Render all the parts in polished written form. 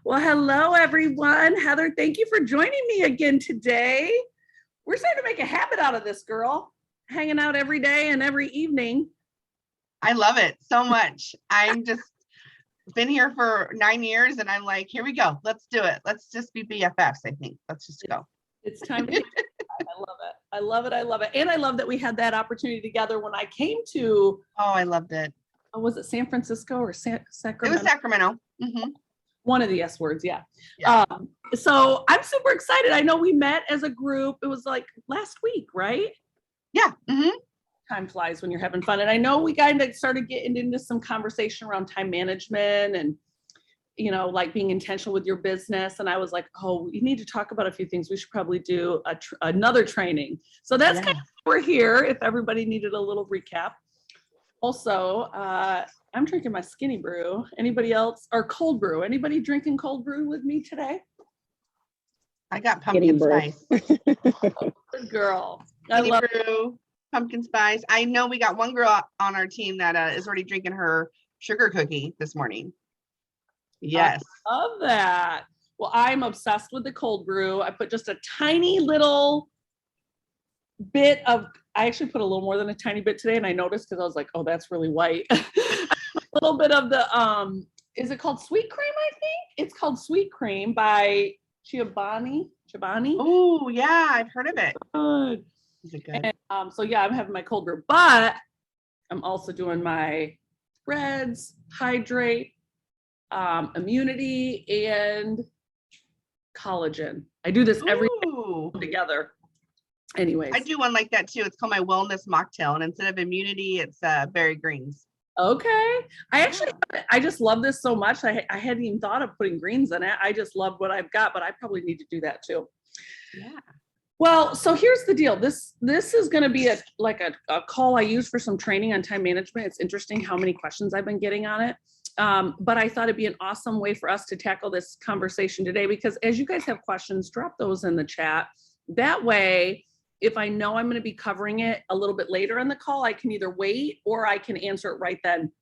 Well, hello, everyone. Heather, thank you for joining me again today. We're starting to make a habit out of this, girl, hanging out every day and every evening. I love it so much. I'm just been here for 9 years and I'm like, here we go. Let's do it. Let's just be BFFs, I think. Let's just go. It's time to I love it. I love it. I love it. And I love that we had that opportunity together when I came to. Oh, I loved it. Was it San Francisco or Sacramento? It was Sacramento. Mm-hmm. One of the S words, yeah. So I'm super excited. I know we met as a group. It was like last week, right? Yeah. Mm-hmm. Time flies when you're having fun. And I know we kind of started getting into some conversation around time management and, you know, like being intentional with your business. And I was like, oh, we need to talk about a few things. We should probably do another training. So that's kind of why we're here, if everybody needed a little recap. Also, I'm drinking my skinny brew. Anybody else? Or cold brew? Anybody drinking cold brew with me today? I got pumpkin spice. Good girl. Skinny brew, pumpkin spice. I know we got one girl on our team that is already drinking her sugar cookie this morning. Yes. I love that. Well, I'm obsessed with the cold brew. I put just a tiny little bit of, I actually put a little more than a tiny bit today, and I noticed because I was like, oh, that's really white. A little bit of the, is it called Sweet Cream, I think? It's called Sweet Cream by Chobani. Oh, yeah, I've heard of it. Good. Is it good? And, so yeah, I'm having my cold brew, but I'm also doing my threads, hydrate, immunity, and collagen. I do this every day together. Anyways, I do one like that too. It's called my wellness mocktail, and instead of immunity, it's berry greens. Okay. I just love this so much. I hadn't even thought of putting greens in it. I just love what I've got, but I probably need to do that too. Yeah. Well, so here's the deal. This is going to be a call I use for some training on time management. It's interesting how many questions I've been getting on it. But I thought it'd be an awesome way for us to tackle this conversation today, because as you guys have questions, drop those in the chat. That way, if I know I'm going to be covering it a little bit later in the call, I can either wait or I can answer it right then.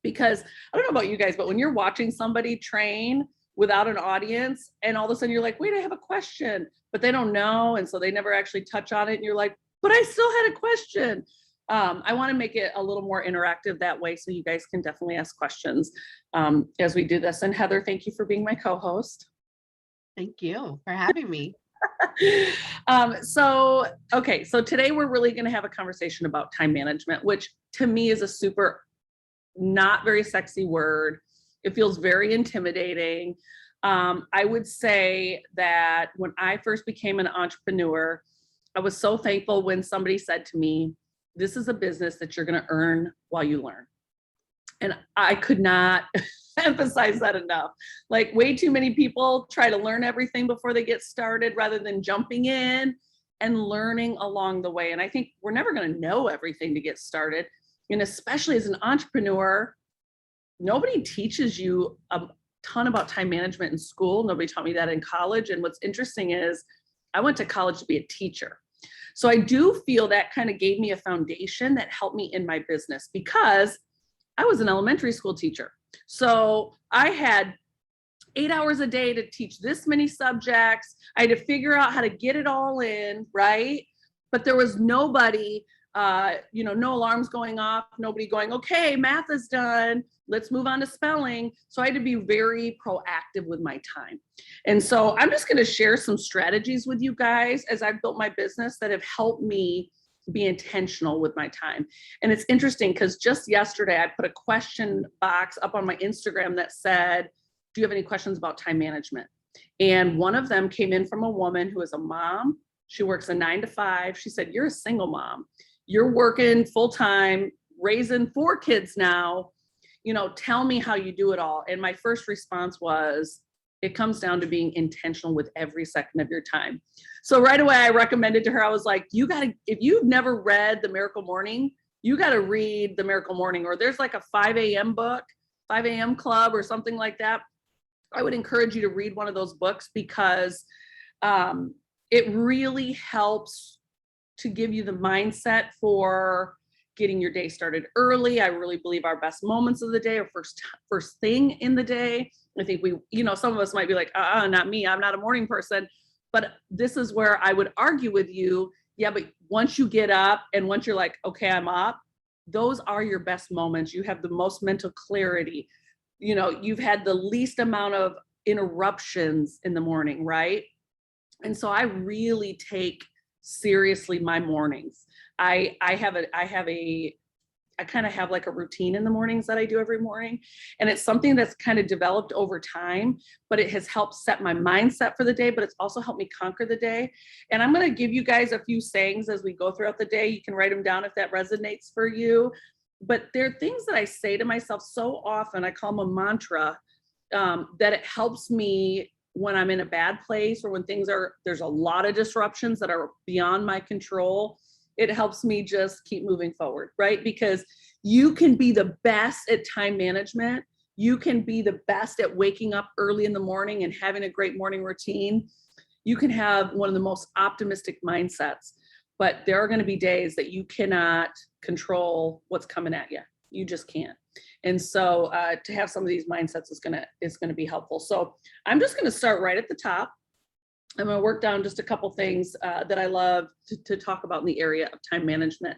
Because I don't know about you guys, but when you're watching somebody train without an audience and all of a sudden you're like, wait, I have a question, but they don't know. And so they never actually touch on it. And you're like, but I still had a question. I want to make it a little more interactive that way. So you guys can definitely ask questions as we do this. And Heather, thank you for being my co-host. Thank you for having me. So today we're really going to have a conversation about time management, which to me is a super not very sexy word. It feels very intimidating. I would say that when I first became an entrepreneur, I was so thankful when somebody said to me, this is a business that you're going to earn while you learn. And I could not emphasize that enough. Like, way too many people try to learn everything before they get started rather than jumping in and learning along the way. And I think we're never going to know everything to get started. And especially as an entrepreneur, nobody teaches you a ton about time management in school. Nobody taught me that in college. And what's interesting is I went to college to be a teacher. So I do feel that kind of gave me a foundation that helped me in my business, because I was an elementary school teacher. So I had 8 hours a day to teach this many subjects. I had to figure out how to get it all in, right? But there was nobody, no alarms going off, nobody going, okay, math is done, let's move on to spelling. So I had to be very proactive with my time. And so I'm just going to share some strategies with you guys as I've built my business that have helped me be intentional with my time. And it's interesting because just yesterday I put a question box up on my Instagram that said, do you have any questions about time management? And one of them came in from a woman who is a mom. She works a 9 to 5. She said, you're a single mom. You're working full time, raising 4 kids now. Tell me how you do it all. And my first response was, it comes down to being intentional with every second of your time. So right away, I recommended to her, I was like, if you've never read The Miracle Morning, you got to read The Miracle Morning, or there's like a 5 a.m. book, 5 a.m. club or something like that. I would encourage you to read one of those books, because it really helps to give you the mindset for getting your day started early. I really believe our best moments of the day are first thing in the day. I think we, some of us might be like, not me. I'm not a morning person. But this is where I would argue with you. Yeah, but once you get up and once you're like, okay, I'm up, those are your best moments. You have the most mental clarity. You've had the least amount of interruptions in the morning, right? And so I really take seriously my mornings. I kind of have like a routine in the mornings that I do every morning. And it's something that's kind of developed over time, but it has helped set my mindset for the day, but it's also helped me conquer the day. And I'm going to give you guys a few sayings as we go throughout the day. You can write them down if that resonates for you. But there are things that I say to myself so often, I call them a mantra, that it helps me when I'm in a bad place or when there's a lot of disruptions that are beyond my control. It helps me just keep moving forward, right? Because you can be the best at time management. You can be the best at waking up early in the morning and having a great morning routine. You can have one of the most optimistic mindsets, but there are going to be days that you cannot control what's coming at you. You just can't. And so to have some of these mindsets is going to be helpful. So I'm just going to start right at the top. I'm going to work down just a couple things that I love to talk about in the area of time management.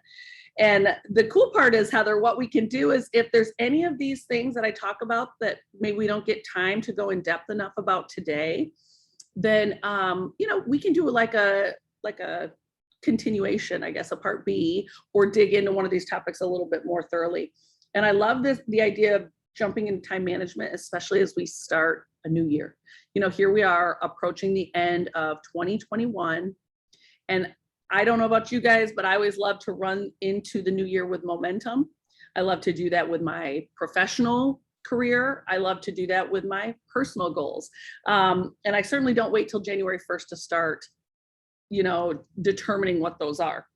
And the cool part is, Heather, what we can do is if there's any of these things that I talk about that maybe we don't get time to go in depth enough about today, then, we can do like a continuation, I guess, a part B, or dig into one of these topics a little bit more thoroughly. And I love the idea of jumping into time management, especially as we start a new year. Here we are approaching the end of 2021. And I don't know about you guys, but I always love to run into the new year with momentum. I love to do that with my professional career. I love to do that with my personal goals. And I certainly don't wait till January 1st to start, determining what those are.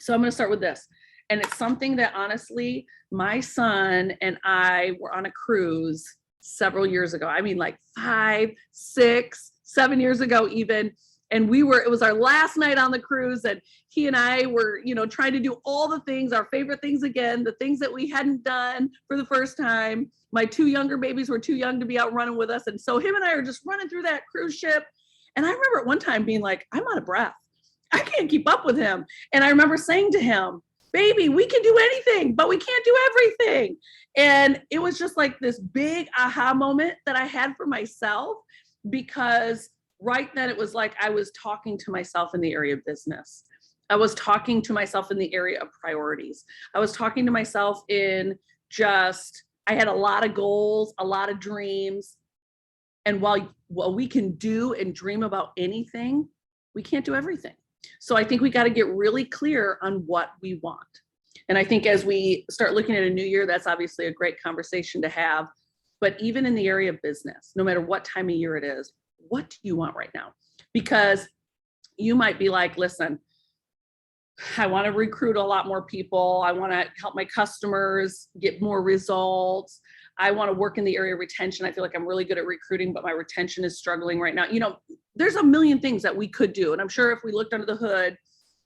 So I'm going to start with this. And it's something that honestly, my son and I were on a cruise several years ago. I mean, like 5, 6, 7 years ago, even. And it was our last night on the cruise, and he and I were, trying to do all the things, our favorite things again, the things that we hadn't done for the first time. My 2 younger babies were too young to be out running with us. And so him and I are just running through that cruise ship. And I remember at one time being like, I'm out of breath. I can't keep up with him. And I remember saying to him, baby, we can do anything, but we can't do everything. And it was just like this big aha moment that I had for myself, because right then it was like I was talking to myself in the area of business. I was talking to myself in the area of priorities. I was talking to myself in I had a lot of goals, a lot of dreams. And while we can do and dream about anything, we can't do everything. So I think we got to get really clear on what we want. And I think as we start looking at a new year, that's obviously a great conversation to have. But even in the area of business, no matter what time of year it is, what do you want right now? Because you might be like, listen, I want to recruit a lot more people. I want to help my customers get more results. I want to work in the area of retention. I feel like I'm really good at recruiting, but my retention is struggling right now. There's a million things that we could do. And I'm sure if we looked under the hood,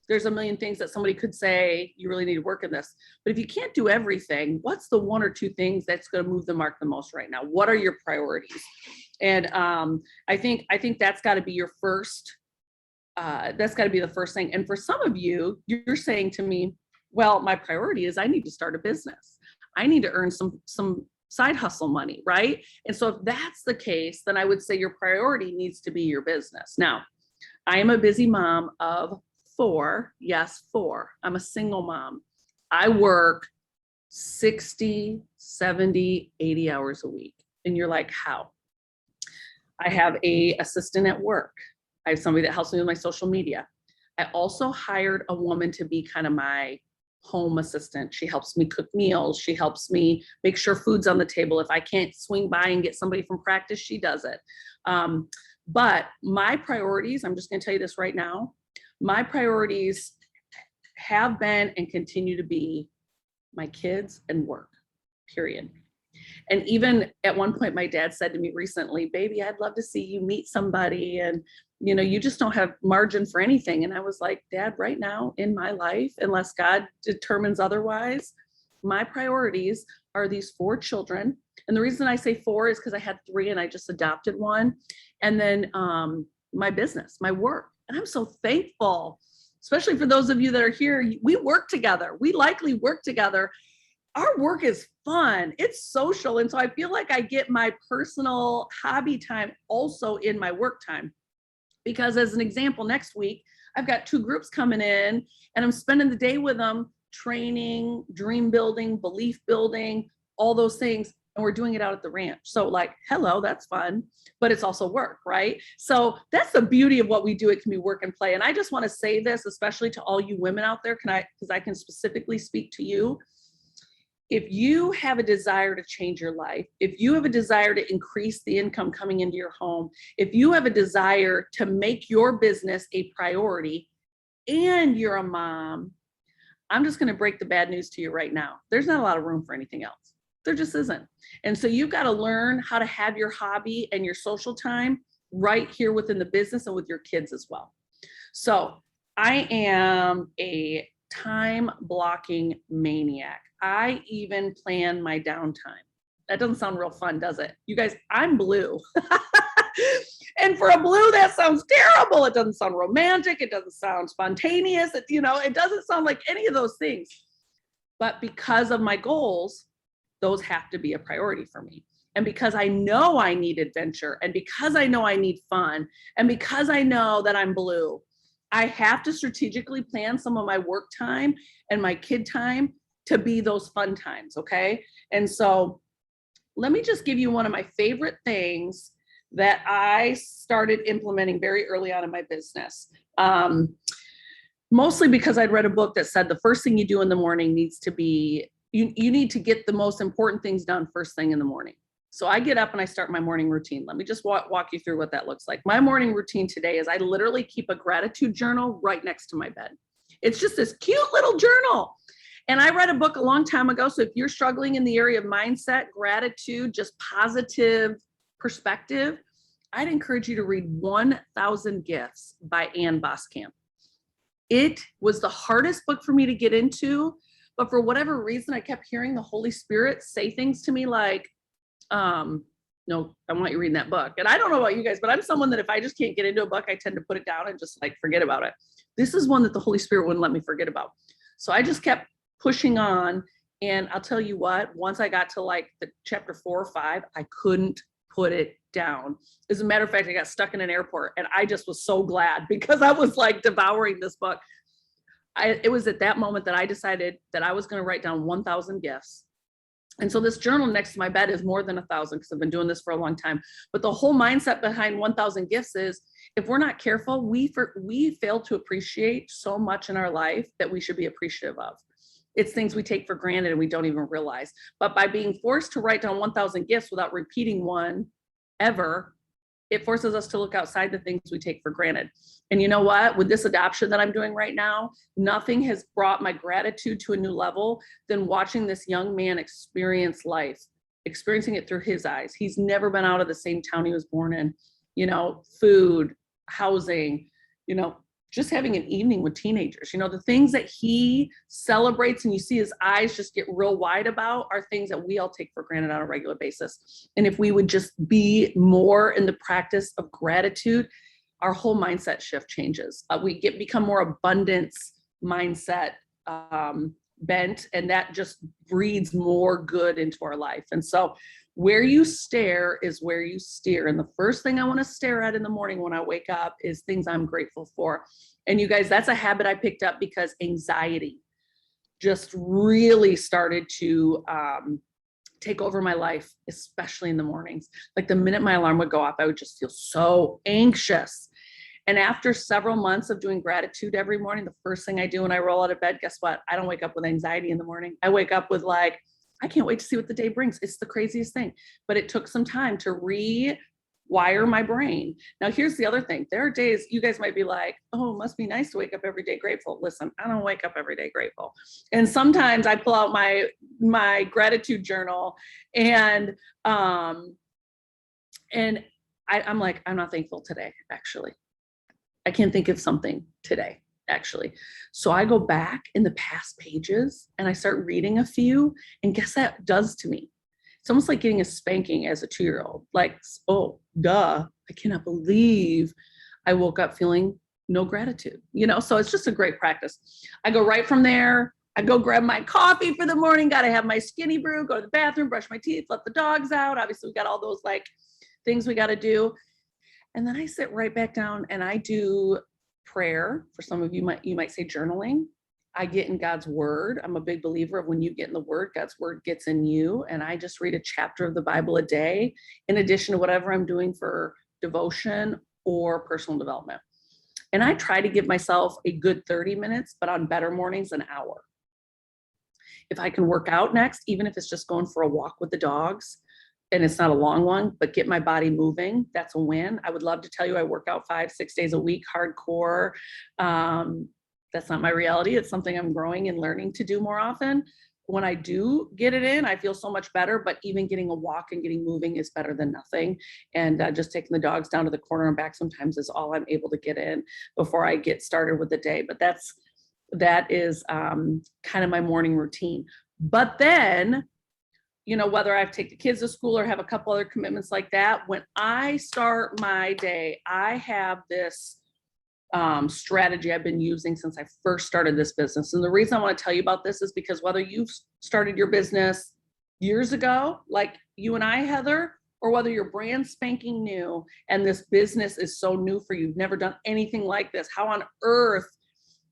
there's a million things that somebody could say, you really need to work in this. But if you can't do everything, what's the 1 or 2 things that's going to move the mark the most right now? What are your priorities? And I think that's got to be your first, that's got to be the first thing. And for some of you, you're saying to me, well, my priority is I need to start a business. I need to earn some side hustle money, right? And so if that's the case, then I would say your priority needs to be your business. Now, I am a busy mom of 4. Yes, 4. I'm a single mom. I work 60, 70, 80 hours a week. And you're like, how? I have an assistant at work. I have somebody that helps me with my social media. I also hired a woman to be kind of my home assistant. She helps me cook meals. She helps me make sure food's on the table. If I can't swing by and get somebody from practice, she does it. But my priorities, I'm just going to tell you this right now, my priorities have been and continue to be my kids and work, period. And even at one point, my dad said to me recently, baby, I'd love to see you meet somebody and, you know, you just don't have margin for anything. And I was like, Dad, right now in my life, unless God determines otherwise, my priorities are these 4 children. And the reason I say 4 is because I had 3 and I just adopted one. And then my business, my work. And I'm so thankful, especially for those of you that are here. We work together. We likely work together. Our work is fun. It's social. And so I feel like I get my personal hobby time also in my work time. Because as an example, next week, I've got 2 groups coming in and I'm spending the day with them, training, dream building, belief building, all those things. And we're doing it out at the ranch. So like, hello, that's fun, but it's also work, right? So that's the beauty of what we do. It can be work and play. And I just want to say this, especially to all you women out there, because I can specifically speak to you. If you have a desire to change your life, if you have a desire to increase the income coming into your home, if you have a desire to make your business a priority and you're a mom, I'm just going to break the bad news to you right now. There's not a lot of room for anything else. There just isn't. And so you've got to learn how to have your hobby and your social time right here within the business and with your kids as well. So I am a time blocking maniac. I even plan my downtime. That doesn't sound real fun, does it? You guys, I'm blue. And for a blue, that sounds terrible. It doesn't sound romantic. It doesn't sound spontaneous. It doesn't sound like any of those things. But because of my goals, those have to be a priority for me. And because I know I need adventure, and because I know I need fun, and because I know that I'm blue, I have to strategically plan some of my work time and my kid time to be those fun times, okay? And so let me just give you one of my favorite things that I started implementing very early on in my business. Mostly because I'd read a book that said the first thing you do in the morning needs to be, you need to get the most important things done first thing in the morning. So I get up and I start my morning routine. Let me just walk you through what that looks like. My morning routine today is I literally keep a gratitude journal right next to my bed. It's just this cute little journal. And I read a book a long time ago. So if you're struggling in the area of mindset, gratitude, just positive perspective, I'd encourage you to read 1,000 Gifts by Ann Boskamp. It was the hardest book for me to get into, but for whatever reason, I kept hearing the Holy Spirit say things to me like, no, I want you reading that book. And I don't know about you guys, but I'm someone that if I just can't get into a book, I tend to put it down and just like forget about it. This is one that the Holy Spirit wouldn't let me forget about. So I just kept pushing on. And I'll tell you what, once I got to like the chapter 4 or 5, I couldn't put it down. As a matter of fact, I got stuck in an airport and I just was so glad because I was like devouring this book. It was at that moment that I decided that I was going to write down 1,000 gifts. And so this journal next to my bed is more than 1,000 because I've been doing this for a long time. But the whole mindset behind 1,000 gifts is if we're not careful, we fail to appreciate so much in our life that we should be appreciative of. It's things we take for granted and we don't even realize. But by being forced to write down 1,000 gifts without repeating one ever, it forces us to look outside the things we take for granted. And you know what? With this adoption that I'm doing right now, nothing has brought my gratitude to a new level than watching this young man experience life, experiencing it through his eyes. He's never been out of the same town he was born in, food, housing, just having an evening with teenagers, the things that he celebrates and you see his eyes just get real wide about are things that we all take for granted on a regular basis. And if we would just be more in the practice of gratitude, our whole mindset shift changes. We become more abundance mindset bent, and that just breeds more good into our life. And so where you stare is where you steer. And the first thing I want to stare at in the morning when I wake up is things I'm grateful for. And you guys, that's a habit I picked up because anxiety just really started to take over my life, especially in the mornings. Like the minute my alarm would go off, I would just feel so anxious. And after several months of doing gratitude every morning, the first thing I do when I roll out of bed, guess what? I don't wake up with anxiety in the morning. I wake up with like, I can't wait to see what the day brings. It's the craziest thing. But it took some time to rewire my brain. Now, here's the other thing. There are days you guys might be like, oh, it must be nice to wake up every day grateful. Listen, I don't wake up every day grateful. And sometimes I pull out my gratitude journal and I'm like, I'm not thankful today, actually. I can't think of something today, actually. So I go back in the past pages and I start reading a few, and guess that does to me. It's almost like getting a spanking as a 2-year-old. Like, oh, duh, I cannot believe I woke up feeling no gratitude, so it's just a great practice. I go right from there. I go grab my coffee for the morning, got to have my skinny brew, go to the bathroom, brush my teeth, let the dogs out. Obviously, we got all those like things we got to do. And then I sit right back down and I do prayer. For some of you, you might say journaling. I get in God's word. I'm a big believer of when you get in the word, God's word gets in you. And I just read a chapter of the Bible a day, in addition to whatever I'm doing for devotion or personal development. And I try to give myself a good 30 minutes, but on better mornings, an hour. If I can work out next, even if it's just going for a walk with the dogs, and it's not a long one, but get my body moving, that's a win. I would love to tell you I work out 5-6 days a week, hardcore. That's not my reality. It's something I'm growing and learning to do more often. When I do get it in, I feel so much better, but even getting a walk and getting moving is better than nothing. And just taking the dogs down to the corner and back sometimes is all I'm able to get in before I get started with the day. But that is kind of my morning routine. But then, whether I have to take the kids to school or have a couple other commitments like that, when I start my day, I have this strategy I've been using since I first started this business. And the reason I want to tell you about this is because whether you've started your business years ago, like you and I, Heather, or whether you're brand spanking new and this business is so new for you, you've never done anything like this, how on earth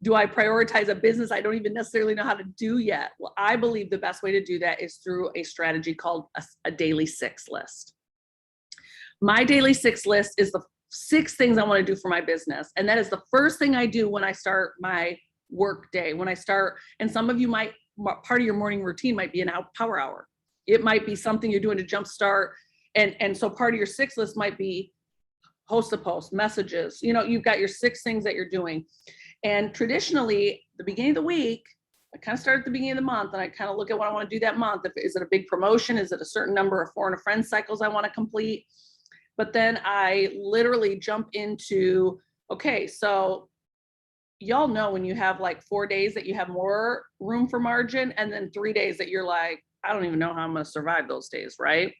do I prioritize a business I don't even necessarily know how to do yet? Well, I believe the best way to do that is through a strategy called a daily 6 list. My daily 6 list is the 6 things I want to do for my business. And that is the first thing I do when I start my work day. When I start, and some of you might, part of your morning routine might be an power hour. It might be something you're doing to jumpstart. And so part of your 6 list might be host a post, messages. You've got your 6 things that you're doing. And traditionally, the beginning of the week, I kind of start at the beginning of the month and I kind of look at what I want to do that month. Is it a big promotion? Is it a certain number of foreign friend cycles I want to complete? But then I literally jump into, okay, so y'all know when you have like 4 days that you have more room for margin, and then 3 days that you're like, I don't even know how I'm going to survive those days, right?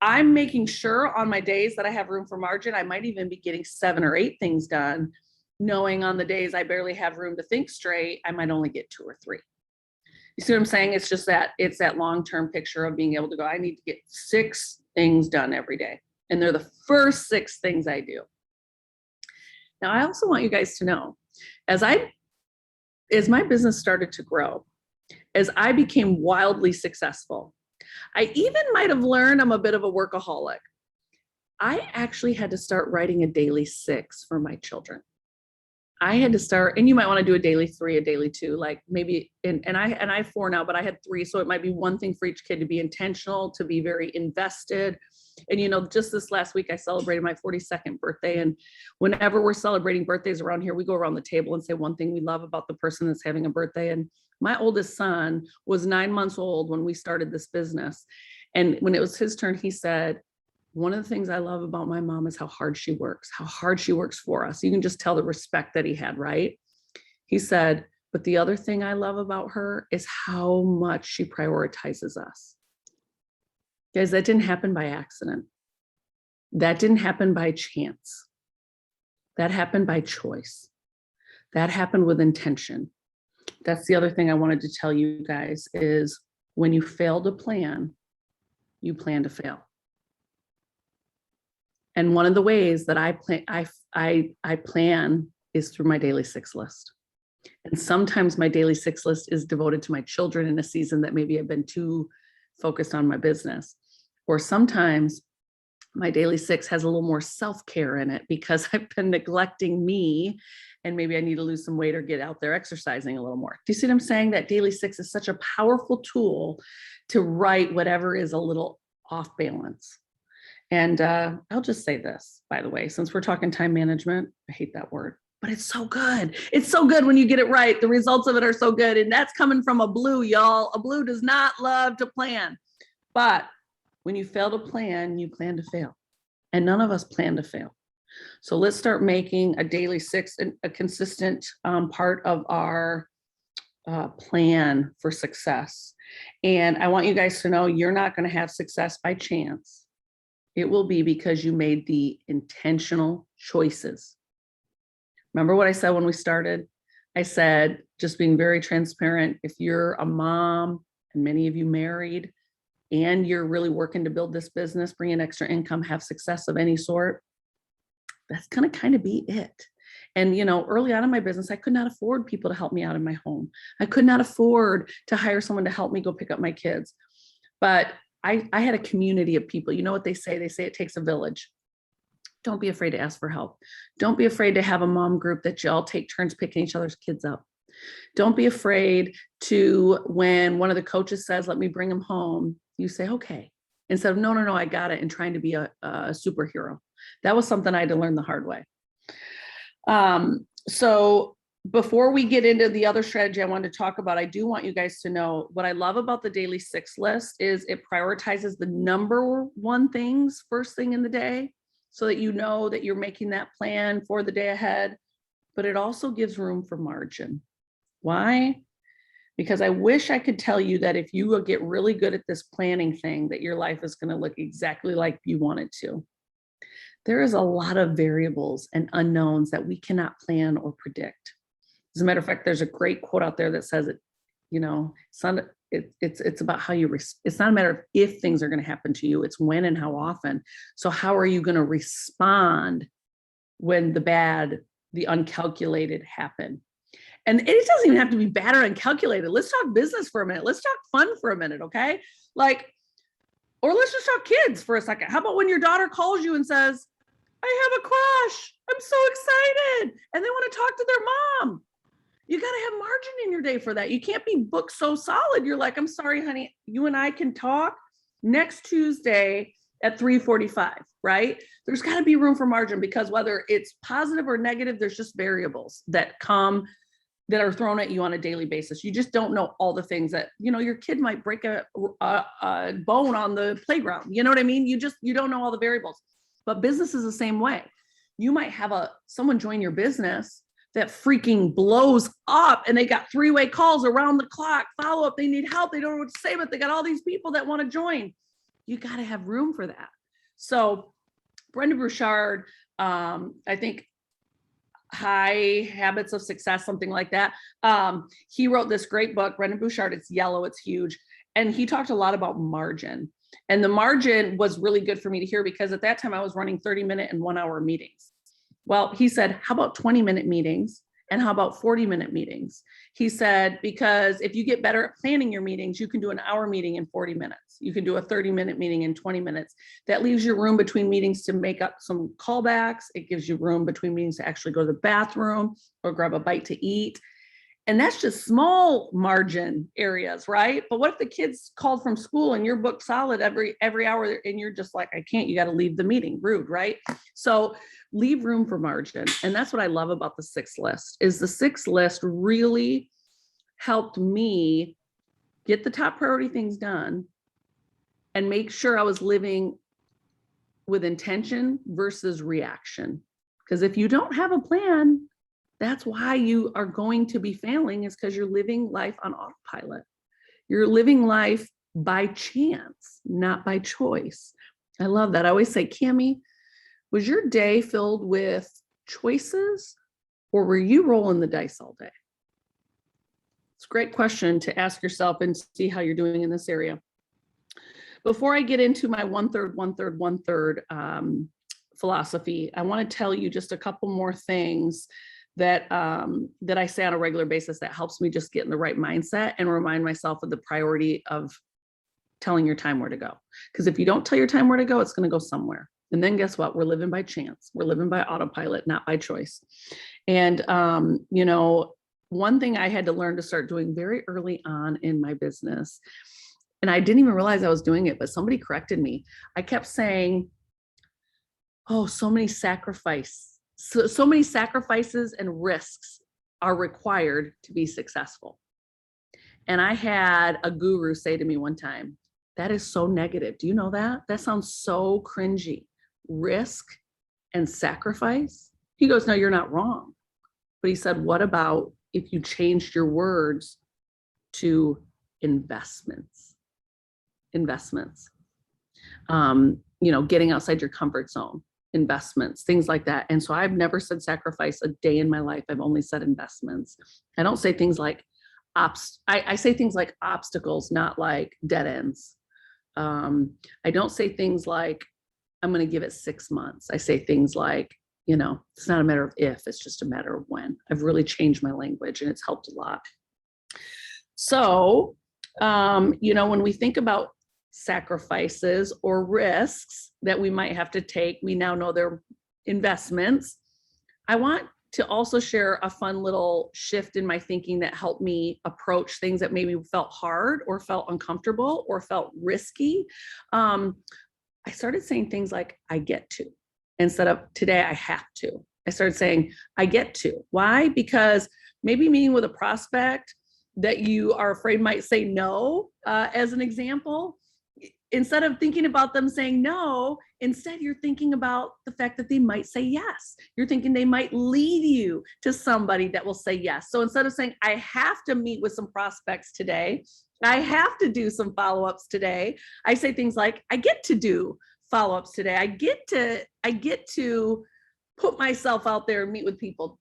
I'm making sure on my days that I have room for margin, I might even be getting 7 or 8 things done, knowing on the days I barely have room to think straight, I might only get 2 or 3. You see what I'm saying? It's just that it's that long-term picture of being able to go, I need to get 6 things done every day. And they're the first 6 things I do. Now, I also want you guys to know, as my business started to grow, as I became wildly successful, I even might have learned I'm a bit of a workaholic. I actually had to start writing a daily 6 for my children. I had to start, and you might want to do a daily 3, a daily 2, like maybe, and I have 4 now, but I had 3. So it might be one thing for each kid to be intentional, to be very invested. And, just this last week, I celebrated my 42nd birthday. And whenever we're celebrating birthdays around here, we go around the table and say one thing we love about the person that's having a birthday. And my oldest son was 9 months old when we started this business. And when it was his turn, he said, one of the things I love about my mom is how hard she works for us. You can just tell the respect that he had, right? He said, but the other thing I love about her is how much she prioritizes us. Guys, that didn't happen by accident. That didn't happen by chance. That happened by choice. That happened with intention. That's the other thing I wanted to tell you guys is when you fail to plan, you plan to fail. And one of the ways that I plan is through my daily 6 list. And sometimes my daily 6 list is devoted to my children in a season that maybe I've been too focused on my business. Or sometimes my daily 6 has a little more self-care in it because I've been neglecting me and maybe I need to lose some weight or get out there exercising a little more. Do you see what I'm saying? That daily 6 is such a powerful tool to write whatever is a little off balance. And I'll just say this, by the way, since we're talking time management, I hate that word, but it's so good. It's so good when you get it right. The results of it are so good. And that's coming from a blue, y'all. A blue does not love to plan. But when you fail to plan, you plan to fail. And none of us plan to fail. So let's start making a daily 6 a consistent part of our plan for success. And I want you guys to know you're not going to have success by chance. It will be because you made the intentional choices. Remember what I said when we started? I said, just being very transparent, if you're a mom and many of you married and you're really working to build this business, bring in extra income, have success of any sort, that's going to kind of be it. And, you know, early on in my business, I could not afford people to help me out in my home. I could not afford to hire someone to help me go pick up my kids. But I had a community of people. You know what they say? They say it takes a village. Don't be afraid to ask for help. Don't be afraid to have a mom group that you all take turns picking each other's kids up. Don't be afraid to, when one of the coaches says, let me bring him home, you say, okay, instead of no, I got it, and trying to be a superhero. That was something I had to learn the hard way. So before we get into the other strategy I wanted to talk about, I do want you guys to know what I love about the daily 6 list is it prioritizes the number one things first thing in the day so that you know that you're making that plan for the day ahead, but it also gives room for margin. Why? Because I wish I could tell you that if you will get really good at this planning thing, that your life is going to look exactly like you want it to. There is a lot of variables and unknowns that we cannot plan or predict. As a matter of fact, there's a great quote out there that says it, you know, it's about how you, it's not a matter of if things are going to happen to you, it's when and how often. So how are you going to respond when the uncalculated happen? And it doesn't even have to be bad or uncalculated. Let's talk business for a minute. Let's talk fun for a minute, okay? Like, or let's just talk kids for a second. How about when your daughter calls you and says, I have a crush, I'm so excited, and they want to talk to their mom. You got to have margin in your day for that. You can't be booked so solid. You're like, I'm sorry, honey, you and I can talk next Tuesday at 3:45, right? There's got to be room for margin because whether it's positive or negative, there's just variables that are thrown at you on a daily basis. You just don't know all the things that, you know, your kid might break a bone on the playground. You know what I mean? You don't know all the variables. But business is the same way. You might have someone join your business that freaking blows up and they got 3-way calls around the clock, follow up, they need help, they don't know what to say, but they got all these people that want to join. You got to have room for that. So Brendon Burchard, I think High Habits of Success, something like that. He wrote this great book, Brendon Burchard, it's yellow, it's huge. And he talked a lot about margin. And the margin was really good for me to hear because at that time I was running 30-minute and 1-hour meetings. Well, he said, how about 20-minute meetings? And how about 40-minute meetings? He said, because if you get better at planning your meetings, you can do an hour meeting in 40 minutes. You can do a 30-minute meeting in 20 minutes. That leaves you room between meetings to make up some callbacks. It gives you room between meetings to actually go to the bathroom or grab a bite to eat. And that's just small margin areas, right? But what if the kids called from school and you're booked solid every hour and you're just like, I can't, you got to leave the meeting, rude, right? So leave room for margin. And that's what I love about the 6 list is the 6 list really helped me get the top priority things done and make sure I was living with intention versus reaction. Because if you don't have a plan, that's why you are going to be failing is because you're living life on autopilot. You're living life by chance, not by choice. I love that. I always say, Cammie, was your day filled with choices or were you rolling the dice all day? It's a great question to ask yourself and see how you're doing in this area. Before I get into my 1/3, 1/3, 1/3 philosophy, I want to tell you just a couple more things that I say on a regular basis that helps me just get in the right mindset and remind myself of the priority of telling your time where to go. Because if you don't tell your time where to go, it's going to go somewhere. And then guess what? We're living by chance. We're living by autopilot, not by choice. And, you know, one thing I had to learn to start doing very early on in my business, and I didn't even realize I was doing it, but somebody corrected me. I kept saying, oh, so many sacrifices and risks are required to be successful. And I had a guru say to me one time, that is so negative. Do you know that? That sounds so cringy. Risk and sacrifice? He goes, no, you're not wrong. But he said, what about if you changed your words to investments? Investments. Getting outside your comfort zone, investments, things like that. And so I've never said sacrifice a day in my life. I've only said investments. I don't say things like I say things like obstacles, not like dead ends. I don't say things like, I'm going to give it 6 months. I say things like, it's not a matter of if, it's just a matter of when. I've really changed my language and it's helped a lot. So, when we think about sacrifices or risks that we might have to take, we now know they're investments. I want to also share a fun little shift in my thinking that helped me approach things that maybe felt hard or felt uncomfortable or felt risky. I started saying things like, I get to, instead of today, I have to. I started saying, I get to. Why? Because maybe meeting with a prospect that you are afraid might say no, as an example, instead of thinking about them saying no, instead you're thinking about the fact that they might say yes. You're thinking they might lead you to somebody that will say yes. So instead of saying, I have to meet with some prospects today, I have to do some follow-ups today, I say things like, I get to do follow-ups today. I get to put myself out there and meet with people.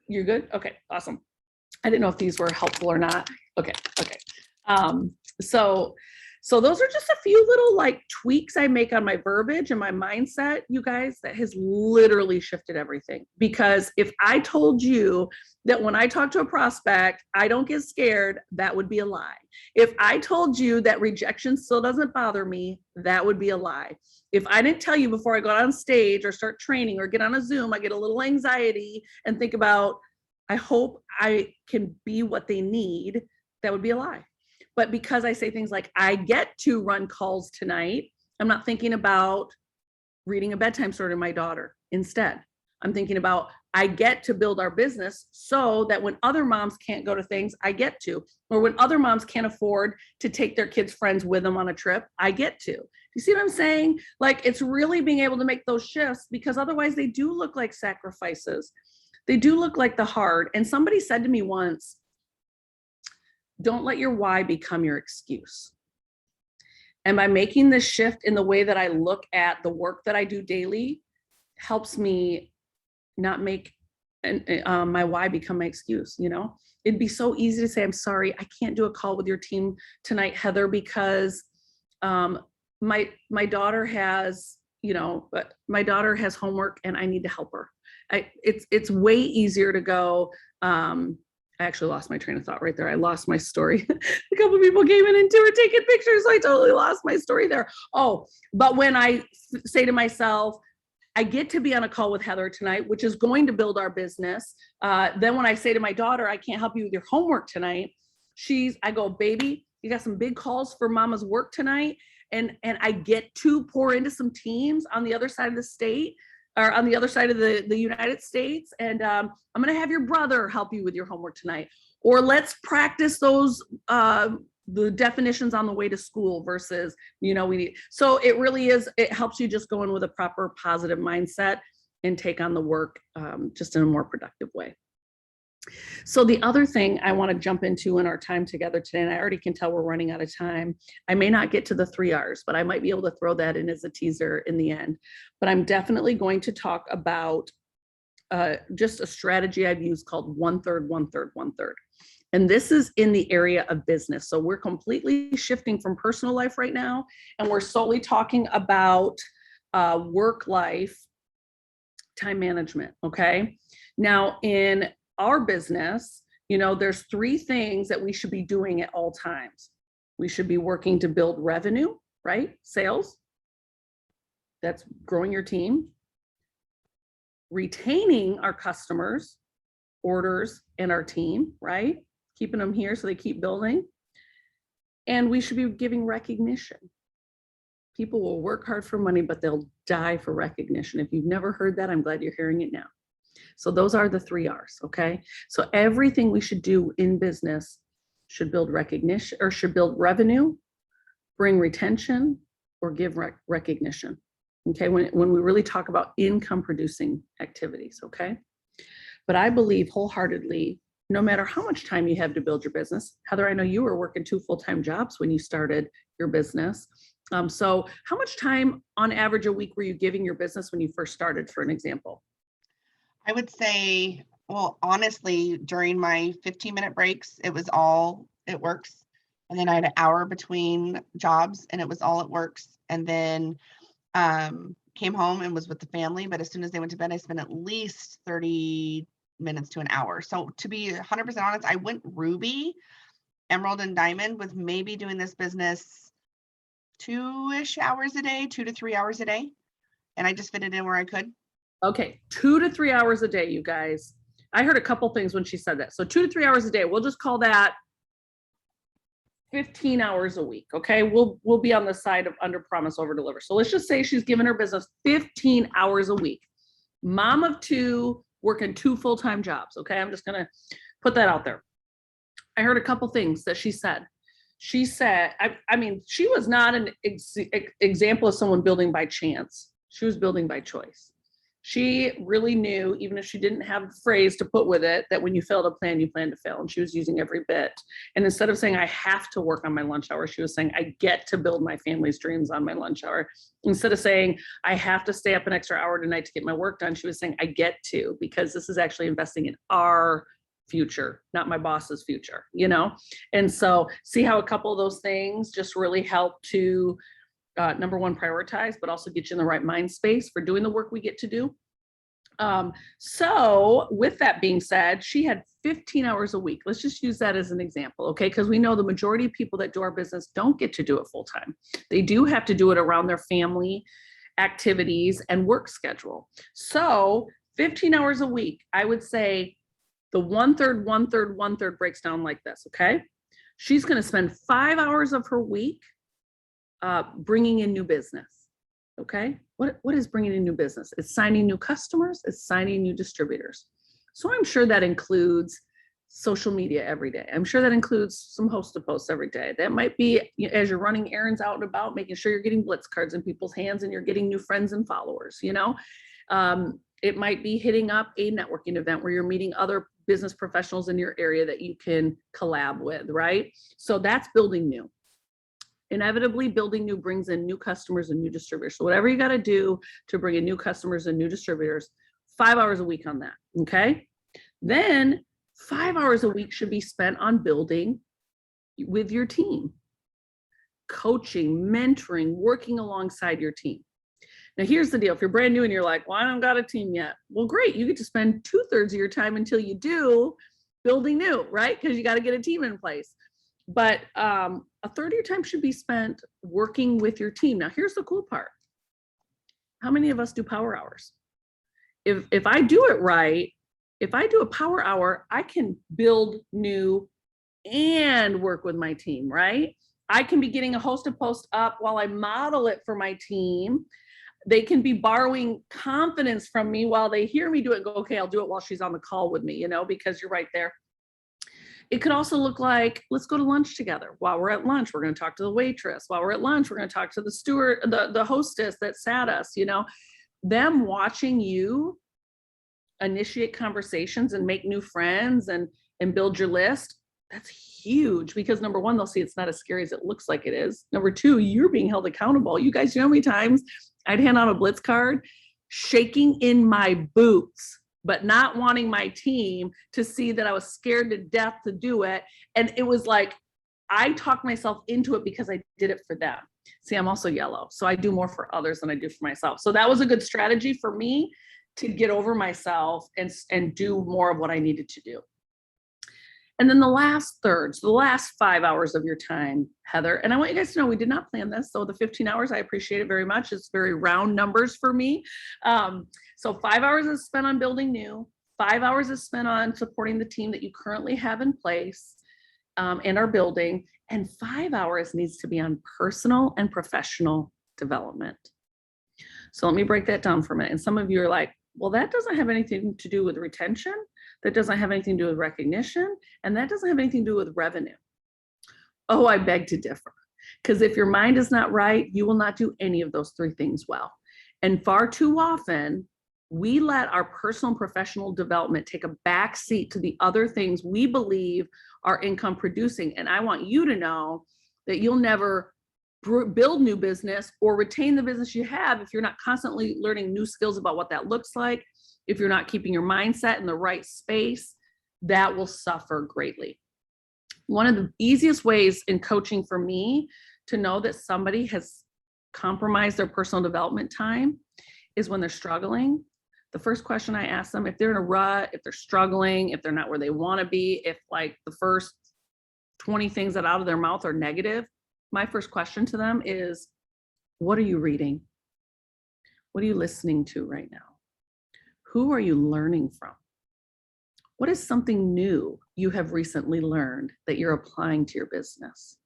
You're good? Okay, awesome. I didn't know if these were helpful or not. Okay. So those are just a few little tweaks I make on my verbiage and my mindset, you guys, that has literally shifted everything. Because if I told you that when I talk to a prospect, I don't get scared, that would be a lie. If I told you that rejection still doesn't bother me, that would be a lie. If I didn't tell you before I go on stage or start training or get on a Zoom, I get a little anxiety and think about, I hope I can be what they need, that would be a lie. But because I say things like, I get to run calls tonight, I'm not thinking about reading a bedtime story to my daughter. Instead, I'm thinking about, I get to build our business so that when other moms can't go to things, I get to. Or when other moms can't afford to take their kids' friends with them on a trip, I get to. You see what I'm saying? It's really being able to make those shifts, because otherwise they do look like sacrifices. They do look like the hard. And somebody said to me once, don't let your why become your excuse. And by making this shift in the way that I look at the work that I do daily, helps me not make my why become my excuse. It'd be so easy to say, I'm sorry, I can't do a call with your team tonight, Heather, because my daughter has, my daughter has homework and I need to help her. It's way easier to go, I actually lost my train of thought right there. I lost my story. A couple of people came in and were taking pictures, so I totally lost my story there. Oh, but when I say to myself, I get to be on a call with Heather tonight, which is going to build our business. Then when I say to my daughter, I can't help you with your homework tonight, I go, baby, you got some big calls for mama's work tonight. And I get to pour into some teams on the other side of the state, or on the other side of the United States. And I'm going to have your brother help you with your homework tonight. Or let's practice those, the definitions on the way to school versus, so it really is, it helps you just go in with a proper positive mindset and take on the work just in a more productive way. So the other thing I want to jump into in our time together today, and I already can tell we're running out of time. I may not get to the 3 R's, but I might be able to throw that in as a teaser in the end. But I'm definitely going to talk about just a strategy I've used called 1/3, 1/3, 1/3. And this is in the area of business. So we're completely shifting from personal life right now, and we're solely talking about work life, time management, okay? Now in our business, there's 3 things that we should be doing at all times. We should be working to build revenue, right? Sales. That's growing your team. Retaining our customers, orders, and our team, right? Keeping them here so they keep building. And we should be giving recognition. People will work hard for money, but they'll die for recognition. If you've never heard that, I'm glad you're hearing it now. So those are the 3 R's, okay? So everything we should do in business should build recognition, or should build revenue, bring retention, or give recognition. Okay, when we really talk about income producing activities, okay? But I believe wholeheartedly, no matter how much time you have to build your business, Heather, I know you were working 2 full-time jobs when you started your business. So how much time on average a week were you giving your business when you first started, for an example? I would say, well, honestly, during my 15-minute breaks, it works. And then I had an hour between jobs and it was all it works. And then came home and was with the family. But as soon as they went to bed, I spent at least 30 minutes to an hour. So to be 100% honest, I went ruby, emerald, and diamond with maybe doing this business 2-ish hours a day, 2 to 3 hours a day. And I just fit it in where I could. Okay, 2 to 3 hours a day, you guys. I heard a couple things when she said that. So 2 to 3 hours a day, we'll just call that 15 hours a week. Okay, we'll be on the side of under promise, over deliver. So let's just say she's given her business 15 hours a week. Mom of 2, working 2 full-time jobs. Okay, I'm just gonna put that out there. I heard a couple things that she said. She said, I mean, she was not an example of someone building by chance. She was building by choice. She really knew, even if she didn't have a phrase to put with it, that when you fail to plan, you plan to fail. And she was using every bit. And instead of saying, I have to work on my lunch hour, she was saying, I get to build my family's dreams on my lunch hour. Instead of saying, I have to stay up an extra hour tonight to get my work done, she was saying, I get to, because this is actually investing in our future, not my boss's future, you know? And so see how a couple of those things just really help to number one, prioritize, but also get you in the right mind space for doing the work we get to do. So with that being said, she had 15 hours a week. Let's just use that as an example, okay? Because we know the majority of people that do our business don't get to do it full time. They do have to do it around their family activities and work schedule. So 15 hours a week, I would say the 1/3, 1/3, 1/3 breaks down like this, okay? She's going to spend 5 hours of her week bringing in new business. Okay, what is bringing in new business? It's signing new customers, it's signing new distributors. So I'm sure that includes social media every day. I'm sure that includes some host-to-posts every day. That might be as you're running errands out and about, making sure you're getting blitz cards in people's hands and you're getting new friends and followers, you know? It might be hitting up a networking event where you're meeting other business professionals in your area that you can collab with, right? So that's building new. Inevitably, building new brings in new customers and new distributors. So whatever you got to do to bring in new customers and new distributors, 5 hours a week on that, okay? Then 5 hours a week should be spent on building with your team, coaching, mentoring, working alongside your team. Now, here's the deal. If you're brand new and you're like, well, I don't got a team yet. Well, great. You get to spend 2/3 of your time until you do building new, right? Because you got to get a team in place. But a third of your time should be spent working with your team. Now, here's the cool part. How many of us do power hours? If I do it right, if I do a power hour, I can build new and work with my team, right? I can be getting a host-to-post up while I model it for my team. They can be borrowing confidence from me while they hear me do it and go, okay, I'll do it while she's on the call with me, you know, because you're right there. It could also look like, let's go to lunch together. While we're at lunch, we're going to talk to the waitress. While we're at lunch, we're going to talk to the steward, the hostess that sat us, you know, them watching you initiate conversations and make new friends and build your list. That's huge because number one, they'll see it's not as scary as it looks like it is. Number two, you're being held accountable. You guys, you know how many times I'd hand out a blitz card, shaking in my boots, but not wanting my team to see that I was scared to death to do it. And it was like, I talked myself into it because I did it for them. See, I'm also yellow, so I do more for others than I do for myself. So that was a good strategy for me to get over myself and do more of what I needed to do. And then the last third, so the last 5 hours of your time, Heather, and I want you guys to know we did not plan this. So the 15 hours, I appreciate it very much. It's very round numbers for me. So 5 hours is spent on building new, 5 hours is spent on supporting the team that you currently have in place and are building, and 5 hours needs to be on personal and professional development. So let me break that down for a minute. And some of you are like, well, that doesn't have anything to do with retention. That doesn't have anything to do with recognition. And that doesn't have anything to do with revenue. Oh, I beg to differ. Because if your mind is not right, you will not do any of those three things well. And far too often, we let our personal and professional development take a back seat to the other things we believe are income producing. And I want you to know that you'll never build new business or retain the business you have if you're not constantly learning new skills about what that looks like. If you're not keeping your mindset in the right space, that will suffer greatly. One of the easiest ways in coaching for me to know that somebody has compromised their personal development time is when they're struggling. The first question I ask them, if they're in a rut, if they're struggling, if they're not where they want to be, if like the first 20 things that out of their mouth are negative, my first question to them is, what are you reading? What are you listening to right now? Who are you learning from? What is something new you have recently learned that you're applying to your business?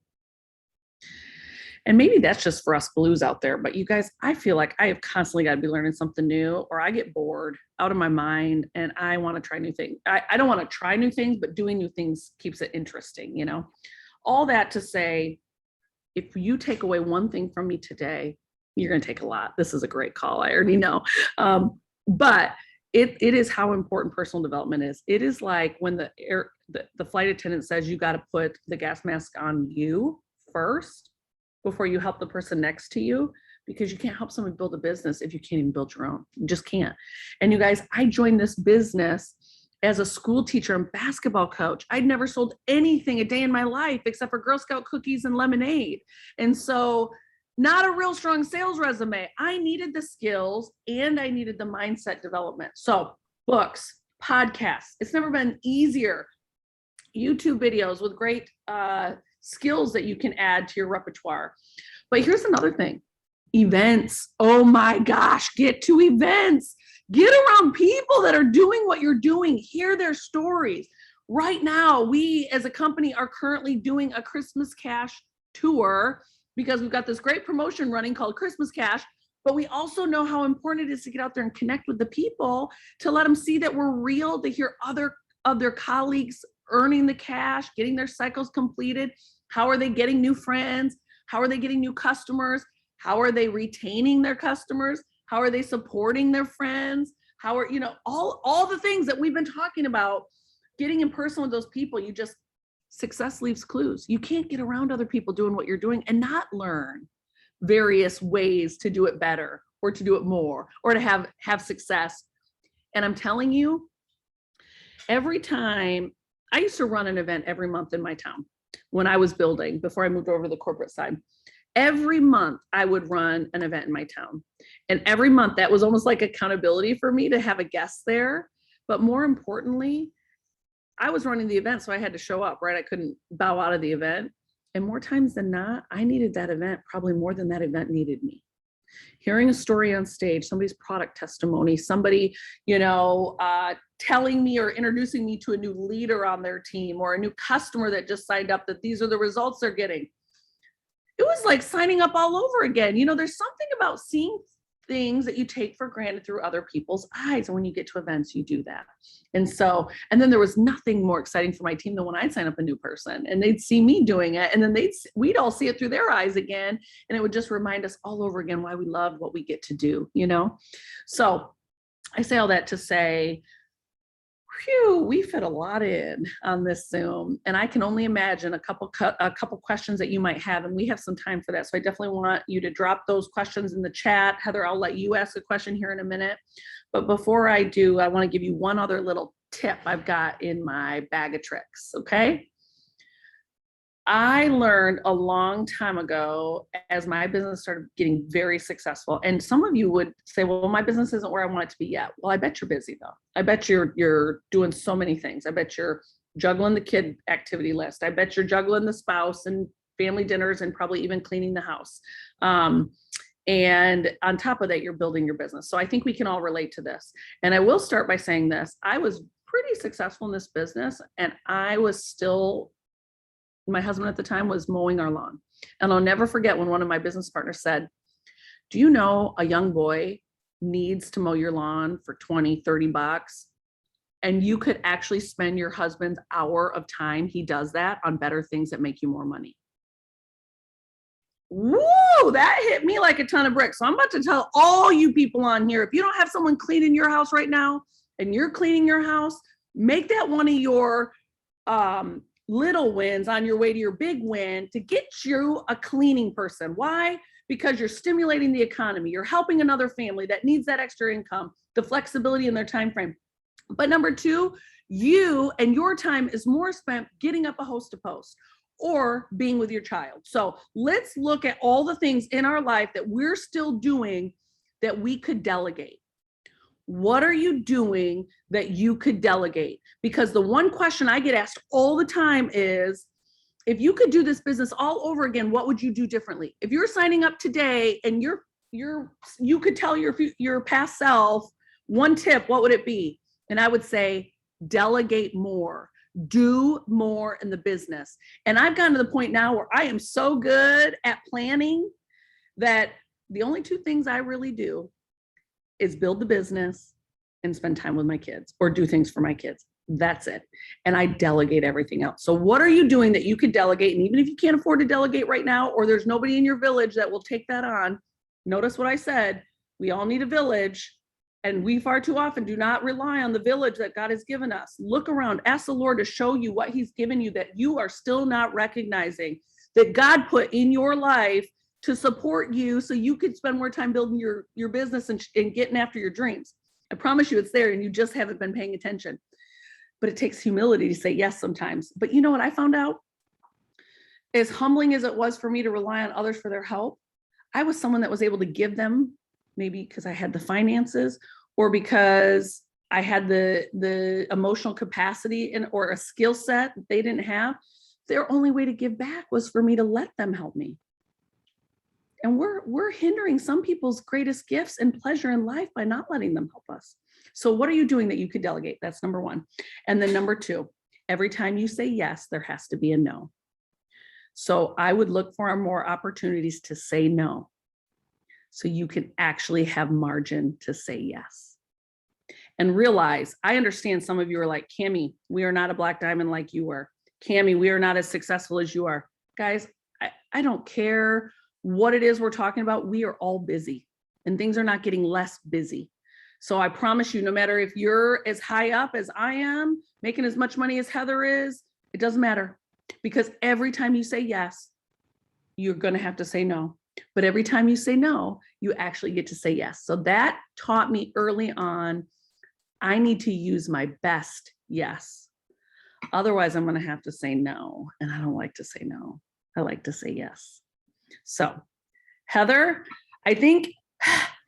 And maybe that's just for us blues out there, but you guys, I feel like I have constantly got to be learning something new, or I get bored out of my mind and I want to try new things. I don't want to try new things, but doing new things keeps it interesting, you know? All that to say, if you take away one thing from me today, you're going to take a lot. This is a great call. I already know. But it is how important personal development is. It is like when the flight attendant says you got to put the gas mask on you first before you help the person next to you, because you can't help someone build a business if you can't even build your own. You just can't. And you guys, I joined this business as a school teacher and basketball coach. I'd never sold anything a day in my life except for Girl Scout cookies and lemonade. And so not a real strong sales resume. I needed the skills and I needed the mindset development. So books, podcasts, it's never been easier. YouTube videos with great skills that you can add to your repertoire. But here's another thing. Events. Oh my gosh, get to events. Get around people that are doing what you're doing. Hear their stories. Right now, we as a company are currently doing a Christmas Cash tour because we've got this great promotion running called Christmas Cash, but we also know how important it is to get out there and connect with the people, to let them see that we're real, to hear other of their colleagues earning the cash, getting their cycles completed. How are they getting new friends? How are they getting new customers? How are they retaining their customers? How are they supporting their friends? How are, you know, all the things that we've been talking about, getting in person with those people. You just, success leaves clues. You can't get around other people doing what you're doing and not learn various ways to do it better or to do it more or to have success. And I'm telling you, every time, I used to run an event every month in my town when I was building, before I moved over to the corporate side. Every month I would run an event in my town. And every month that was almost like accountability for me to have a guest there. But more importantly, I was running the event, so I had to show up, right? I couldn't bow out of the event. And more times than not, I needed that event probably more than that event needed me. Hearing a story on stage, somebody's product testimony, somebody, you know, telling me or introducing me to a new leader on their team or a new customer that just signed up, that these are the results they're getting. It was like signing up all over again. You know, there's something about seeing things that you take for granted through other people's eyes. And when you get to events, you do that. And so, and then there was nothing more exciting for my team than when I'd sign up a new person and they'd see me doing it. And then we'd all see it through their eyes again. And it would just remind us all over again why we love what we get to do, you know? So I say all that to say, phew, we fit a lot in on this Zoom, and I can only imagine a couple questions that you might have, and we have some time for that. So I definitely want you to drop those questions in the chat. Heather, I'll let you ask a question here in a minute. But before I do, I want to give you one other little tip I've got in my bag of tricks, okay? I learned a long time ago as my business started getting very successful. And some of you would say, well, my business isn't where I want it to be yet. Well, I bet you're busy though. I bet you're doing so many things. I bet you're juggling the kid activity list. I bet you're juggling the spouse and family dinners and probably even cleaning the house. And on top of that, you're building your business. So I think we can all relate to this. And I will start by saying this. I was pretty successful in this business, and I was still, my husband at the time was mowing our lawn. And I'll never forget when one of my business partners said, do you know a young boy needs to mow your lawn for 20, 30 bucks? And you could actually spend your husband's hour of time he does that on better things that make you more money. Woo, that hit me like a ton of bricks. So I'm about to tell all you people on here, if you don't have someone cleaning your house right now and you're cleaning your house, make that one of your little wins on your way to your big win to get you a cleaning person. Why? Because you're stimulating the economy. You're helping another family that needs that extra income, the flexibility in their time frame. But number two, you and your time is more spent getting up a host to post or being with your child. So let's look at all the things in our life that we're still doing that we could delegate. What are you doing that you could delegate? Because the one question I get asked all the time is, if you could do this business all over again, what would you do differently? If you're signing up today and you could tell your past self one tip, what would it be? And I would say, delegate more, do more in the business. And I've gotten to the point now where I am so good at planning that the only two things I really do is build the business and spend time with my kids or do things for my kids. That's it. And I delegate everything else. So what are you doing that you could delegate? And even if you can't afford to delegate right now, or there's nobody in your village that will take that on, notice what I said, we all need a village. And we far too often do not rely on the village that God has given us. Look around, ask the Lord to show you what he's given you that you are still not recognizing, that God put in your life to support you so you could spend more time building your business and getting after your dreams. I promise you it's there and you just haven't been paying attention. But it takes humility to say yes sometimes. But you know what I found out? As humbling as it was for me to rely on others for their help, I was someone that was able to give them, maybe because I had the finances or because I had the emotional capacity or a skill set that they didn't have. Their only way to give back was for me to let them help me. And we're hindering some people's greatest gifts and pleasure in life by not letting them help us. So what are you doing that you could delegate? That's number one. And then number two, every time you say yes, there has to be a no. So I would look for more opportunities to say no, so you can actually have margin to say yes. And realize, I understand some of you are like, Cammie, we are not a black diamond like you are. Cammie, we are not as successful as you are. Guys, I don't care what it is we're talking about. We are all busy and things are not getting less busy. So I promise you, no matter if you're as high up as I am, making as much money as Heather is, it doesn't matter, because every time you say yes, you're going to have to say no. But every time you say no, you actually get to say yes. So that taught me early on, I need to use my best yes. Otherwise, I'm going to have to say no. And I don't like to say no. I like to say yes. So Heather, I think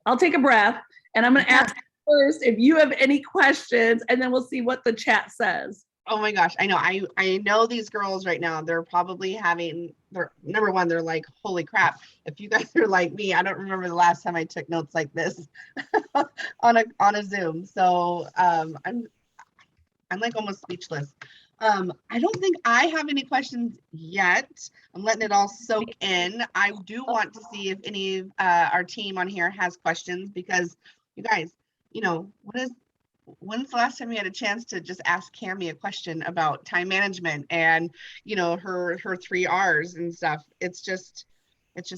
I'll take a breath and I'm going to ask first if you have any questions, and then we'll see what the chat says. Oh my gosh, I know. I know these girls right now, they're probably having their number one, they're like, holy crap. If you guys are like me, I don't remember the last time I took notes like this on a Zoom. So I'm like almost speechless. I don't think I have any questions yet. I'm letting it all soak in. I do want to see if any of our team on here has questions, because you guys, you know, when's the last time you had a chance to just ask Cammie a question about time management and, you know, her 3 R's and stuff? It's just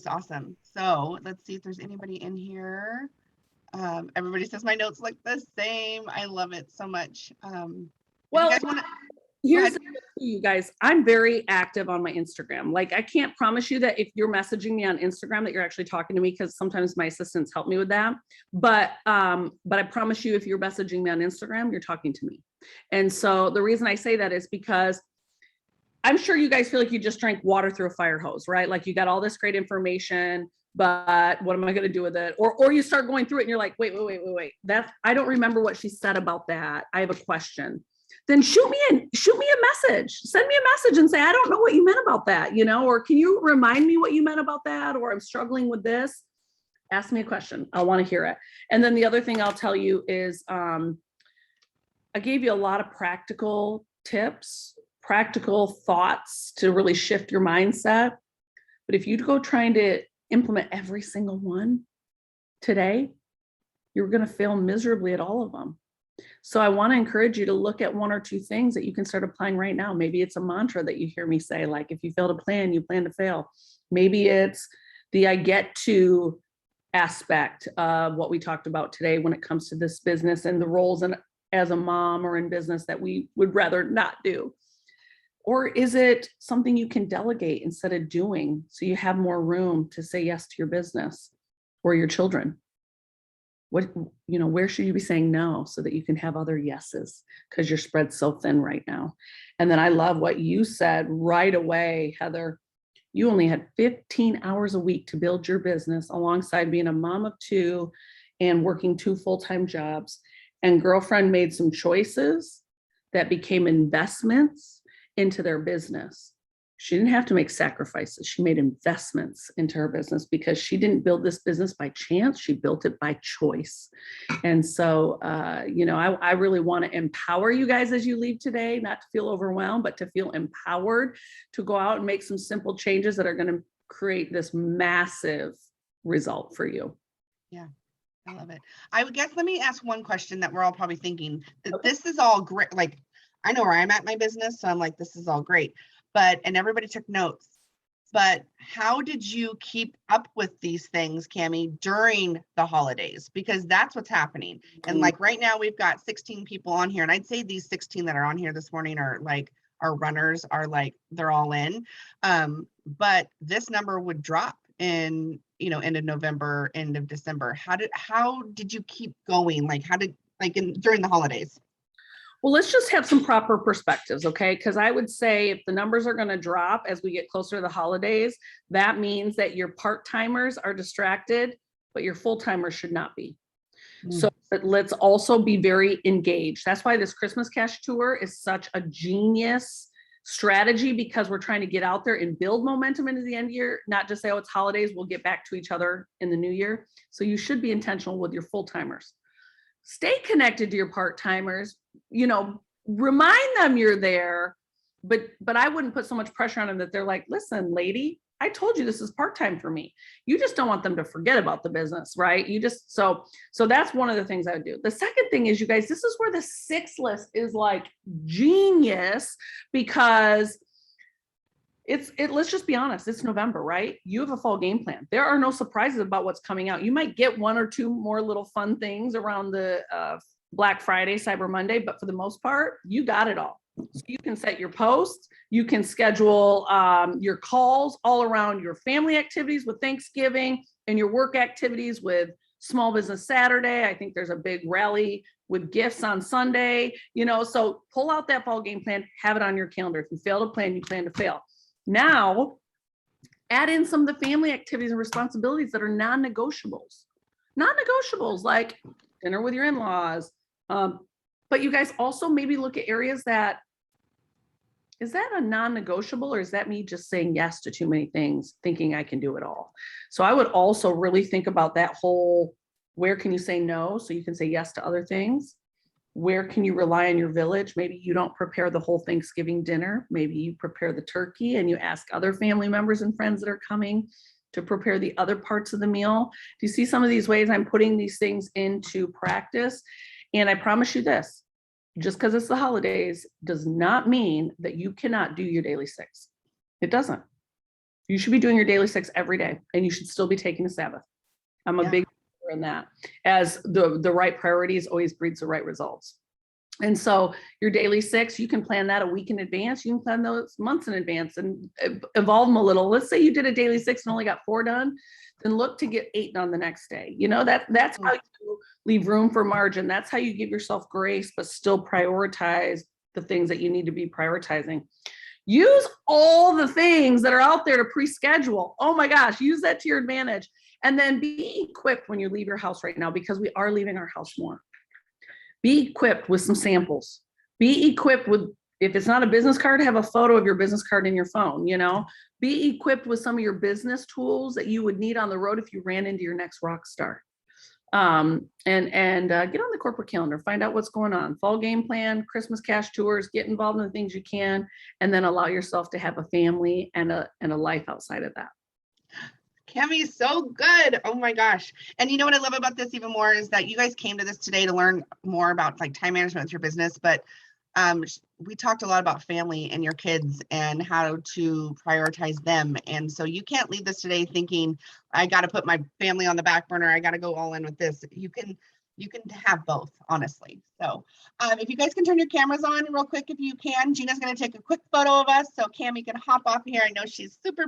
awesome. So let's see if there's anybody in here. Everybody says my notes look the same. I love it so much. Well, here's the thing, you guys, I'm very active on my Instagram. Like, I can't promise you that if you're messaging me on Instagram that you're actually talking to me, because sometimes my assistants help me with that. But I promise you, if you're messaging me on Instagram, you're talking to me. And so the reason I say that is because I'm sure you guys feel like you just drank water through a fire hose, right? Like, you got all this great information, but what am I going to do with it? Or you start going through it and you're like, wait. I don't remember what she said about that. I have a question. Then shoot me a message, send me a message and say, I don't know what you meant about that, you know, or can you remind me what you meant about that? Or I'm struggling with this. Ask me a question. I want to hear it. And then the other thing I'll tell you is, I gave you a lot of practical tips, practical thoughts to really shift your mindset. But if you go trying to implement every single one today, you're going to fail miserably at all of them. So I want to encourage you to look at 1 or 2 things that you can start applying right now. Maybe it's a mantra that you hear me say, like, if you fail to plan, you plan to fail. Maybe it's the I get to aspect of what we talked about today when it comes to this business and the roles and as a mom or in business that we would rather not do? Or is it something you can delegate instead of doing so you have more room to say yes to your business or your children? What, where should you be saying no so that you can have other yeses, because you're spread so thin right now? And then I love what you said right away, Heather. You only had 15 hours a week to build your business alongside being a mom of two and working 2 full-time jobs. And girlfriend made some choices that became investments into their business. She didn't have to make sacrifices. She made investments into her business because she didn't build this business by chance. She built it by choice. And so, I really want to empower you guys as you leave today, not to feel overwhelmed, but to feel empowered to go out and make some simple changes that are going to create this massive result for you. Yeah, I love it. I would guess, let me ask one question that we're all probably thinking. Okay. This is all great. Like, I know where I'm at in my business, so I'm like, this is all great. And everybody took notes. But how did you keep up with these things, Cammie, during the holidays? Because that's what's happening. And like right now, we've got 16 people on here. And I'd say these 16 that are on here this morning are like, our runners are like, they're all in. But this number would drop in, end of November, end of December. How did you keep going? Like, during the holidays? Well, let's just have some proper perspectives, okay? Because I would say if the numbers are going to drop as we get closer to the holidays, that means that your part-timers are distracted, but your full-timers should not be. So but let's also be very engaged. That's why this Christmas Cash Tour is such a genius strategy, because we're trying to get out there and build momentum into the end of the year, not just say, oh, it's holidays, we'll get back to each other in the new year. So you should be intentional with your full-timers. Stay connected to your part-timers, remind them you're there, but I wouldn't put so much pressure on them that they're like, listen, lady, I told you this is part-time for me. You just don't want them to forget about the business, right? So that's one of the things I would do. The second thing is, you guys, this is where the 6 list is like genius, because let's just be honest, it's November, right? You have a fall game plan. There are no surprises about what's coming out. You might get 1 or 2 more little fun things around the Black Friday, Cyber Monday, but for the most part, you got it all. So you can set your posts, you can schedule your calls all around your family activities with Thanksgiving and your work activities with Small Business Saturday. I think there's a big rally with gifts on Sunday, so pull out that fall game plan, have it on your calendar. If you fail to plan, you plan to fail. Now, add in some of the family activities and responsibilities that are non-negotiables. Non-negotiables like dinner with your in-laws. But you guys also maybe look at areas that, is that a non-negotiable, or is that me just saying yes to too many things, thinking I can do it all? So I would also really think about that whole, where can you say no so you can say yes to other things? Where can you rely on your village? Maybe you don't prepare the whole Thanksgiving dinner. Maybe you prepare the turkey and you ask other family members and friends that are coming to prepare the other parts of the meal. Do you see some of these ways I'm putting these things into practice? And I promise you this, just because it's the holidays does not mean that you cannot do your daily 6. It doesn't. You should be doing your daily 6 every day, and you should still be taking a Sabbath. I'm a big believer in that, as the right priorities always breeds the right results. And so your daily 6, you can plan that a week in advance. You can plan those months in advance and evolve them a little. Let's say you did a daily 6 and only got 4 done, then look to get 8 done the next day. That's how you leave room for margin. That's how you give yourself grace, but still prioritize the things that you need to be prioritizing. Use all the things that are out there to pre-schedule. Oh my gosh, use that to your advantage. And then be equipped when you leave your house right now, because we are leaving our house more. Be equipped with some samples. Be equipped with, if it's not a business card, have a photo of your business card in your phone, Be equipped with some of your business tools that you would need on the road if you ran into your next rock star. And get on the corporate calendar, find out what's going on. Fall game plan, Christmas cash tours, get involved in the things you can, and then allow yourself to have a family and a life outside of that. Cammie, so good. Oh my gosh. And you know what I love about this even more is that you guys came to this today to learn more about like time management with your business, but we talked a lot about family and your kids and how to prioritize them. And so you can't leave this today thinking, I got to put my family on the back burner. I got to go all in with this. You can have both, honestly. So if you guys can turn your cameras on real quick, if you can. Gina's going to take a quick photo of us. So Cami can hop off here. I know she's super